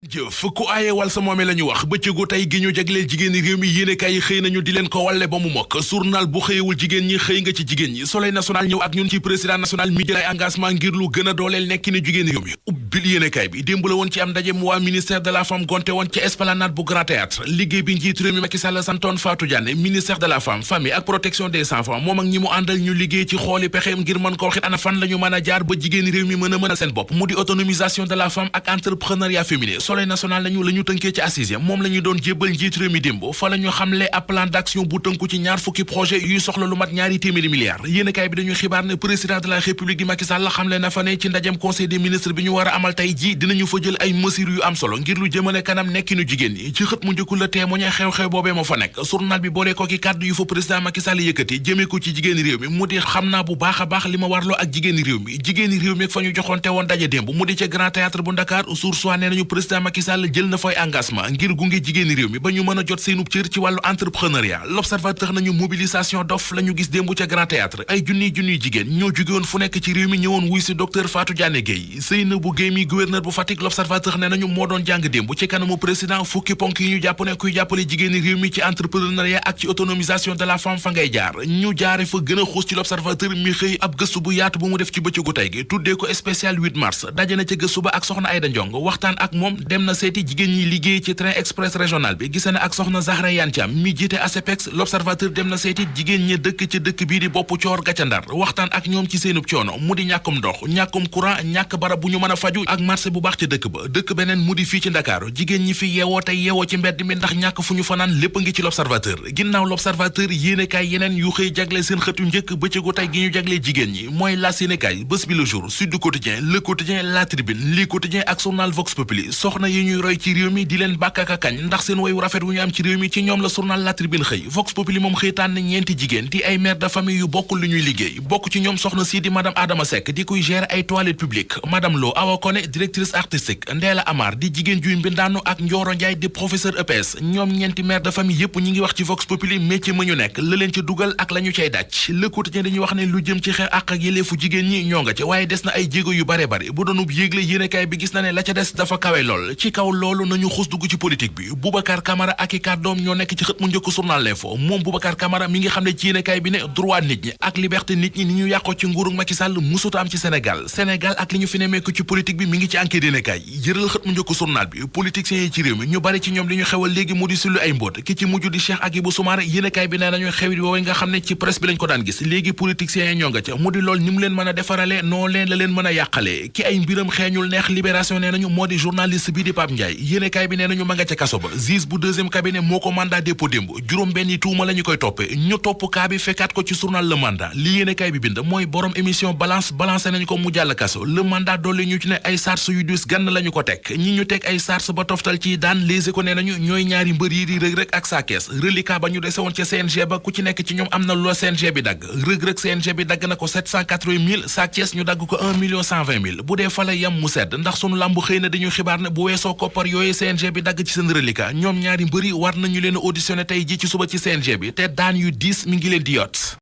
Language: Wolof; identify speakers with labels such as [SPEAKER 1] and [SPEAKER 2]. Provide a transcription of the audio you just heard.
[SPEAKER 1] jëf ku aaye wal sa moome la ñu wax bëccëgu tey gi ñu jagleel jigéeni réew mi yéenekaay yi xëy nañu di leen ko walle ba mu mokk journal bu xëyewul jigéen ñi xëy nga ci jigéen ñi Soleil national ñëw ak ñun ci président national mi jël ay engagement ngir lu gën a dooleel nekki ni jigéeni réew mi ubbil yéenekaay bi démb la woon ci am ndaje mu waa ministère de la femme gonte woon ci esplanade bu Grand Théâtre liggéey bi njiit réew mi Macky Sall santoon Fatou Diané ministère de la femme famille ak protection des enfants moom ak ñi mu àndal ñu liggéey ci xooli pexeem ngir mën ko waxit ana fan la ñu mën a jaar ba jigéeni réew mi mën a mënal seen bopp mu di autonomisation de la femme ak entrepreneuriat féminin Soleil national lañu tënkee ci assise moom la ñu doon jébbal njiit réew mi démb fa la ñu xamle ab plan d'action bu tënku ci ñaar fukki projet yuy soxla lu mat ñaari téeméeri milliards yéenekaay bi dañuy xibaar ne président de la république di Macky Sall xamle na fa ne ci ndajem conseil des ministres bi ñu war a amal tey ji dinañu fa jël ay mesures yu am solo ngir lu jëmale kanam nekkinu jigéen ñi ci xët mu njëkku la témoigné xew-xew boobee moo fa nekk journal bi boole ko ki kàddu yu fa président Macky Sall yëkkati jëmee ko ci jigéeni réew mi mu di xam naa bu baax a baax li ma warloo ak jigéeni réew mi fa ñu joxoonte woon daje démb mu di ca Grand Théâtre bu Dakar Source A nee nañu président Macky Sall jël na fay engagement ngir gunge jigéeni réew mi ba ñu mën a jot seenub cër ci wàllu entrepreneuriat l'observateur nañu mobilisation dof la ñu gis démb ca Grand Théâtre ay junniy jigéen ñoo jógewoon fu nekk ci réew mi ñëwoon wuy si docteur Fatou Diané Gueye Seynabou Gueye mi gouverneur bu Fatick l'observateur ne nañu moo doon jàng démb ci kanamu président fukki ponk yi ñu jàpp ne kuy jàppale jigéeni réew mi ci entrepreneuriat ak ci autonomisation de la femme fa ngay jaar ñu jaare fa gën a xuus ci l'observateur mi xëy ab gëstu bu yaatu bu mu def ci bëccëgu tey gi tuddee ko spécial 8 mars daje na ca gëstu ba ak soxna Aïda Ndiong waxtaan ak moom dem na seeti jigéen ñi liggéey ci train express régional bi gise na ak soxna Zahra Iyane Thiam mi jiite ASEPEX l'observateur dem na seeti jigéen ñi dëkk ci dëkk bii di bopp coor ga ca Ndar waxtaan ak ñoom ci seenub coono mu di ñàkkum ndox ñàkkum courant ñàkk barab bu ñu mën a faju ak marché bu baax ci dëkk ba dëkk beneen mu di fii ci Ndakaaru jigéen ñi fi yeewoo tey yeewoo ci mbedd mi ndax ñàkk fu ñu fanaan lépp ngi ci l'observateur ginnaaw l'observateur yéenekaay yeneen yu xëy jagle seen xët yu njëkk bëccëgu tey gi ñu jagle jigéen ñi mooy L'As yéenekaay Bës Bi Le Jour Sud Quotidien Le Quotidien La Tribune Li Quotidien ak journal Vox Populi soxna yi ñuy roy ci réew mi di leen bàkk ak kañ ndax seen woy wu rafet wu ñu am ci réew mi ci ñoom la journal La Tribune xëy Vox Populi moom xëy tànn ñeenti jigéen di ay mère de famille yu bokkul lu ñuy liggéey bokk ci ñoom soxna si di madame Adama Seck di kuy gérer ay toilettes publiques madame Lo Awa Koné directrice artistique Ndéla Amar di jigéen juy mbindaanu ak Ndioro Ndiaye di professeur EPS ñoom ñeenti mère de famille yépp ñi ngi wax ci Vox Populi métier ma ñu nekk la leen ci dugal ak la ñu cay daj Le Quotidien dañuy wax ne lu jëm ci xeex ak yelleefu jigéen ñi ñoo nga ca waaye des na ay jéego yu bare bu doonub yéegle yéenekaay bi gis na ne la ca des dafa kawe lool ci kaw loolu nañu xus dugg ci politique bi Boubacar Camara ak i kàddoom ñoo nekk ci xët mu njëkk journal L'Info moom Boubacar Camara mi ngi xam ne ci yéenekaay bi ne droit nit ñi ak liberté nit ñi ni ñu yàqoo ci nguurug Macky Sall musuta am ci Sénégal ak li ñu fi nemmeeku ci politique bi mi ngi ci enquête yéenekaay jëral xët mu njëkk journal bi politiciens yi ci réew mi ñu bari ci ñoom li ñu xewal léegi mu di sullu ay mbóot ki ci mujj di Cheikh Agibou Soumaré yéenekaay bi nee nañu xewit woowee nga xam ne ci presse bi lañ ko daan gis léegi politiciens yi ñoo nga ca mu di lool ni mu leen mën a defarale noo leen la leen mën a yàqale ki ay mbiram xeeñul neex libération nee nañu moo di journaliste bi di Pape Ndiaye yéenekaay bi nee nañu ma nga ca kaso ba juge bu deuxième cabinet moo ko mandat dépôt démb juróom benn tuuma la ñu koy toppe ñu topp kaa bi fekkaat ko ci journal Le Mandat li yéenekaay bi bind mooy borom émission balance balancé nañu ko mu jàll kaso Le Mandat dolli ñu ci ne ay charges yu dus gann la ñu ko teg ñi ñu teg ay charges ba toftal ci daan Les Échos nee nañu ñooy ñaari mbër yi di Reug Reug ak Sa Thiès reliquat ba ñu dese woon ca CNG ba ku ci nekk ci ñoom am na loo CNG bi dagg Reug Reug CNG bi dagg na ko 780 000 Sa Thiès ñu dagg ko 1 120 000 bu dee fa la yam mu sedd ndax sunu làmb xëy na dañu xibaar ne bu weesoo koppar yooyu CNG bi dagg ci seen reliquat ñoom ñaari mbëri war nañu leen auditionné tey ji ci suba ci CNG bi te daan yu 10 mi ngi leen di yot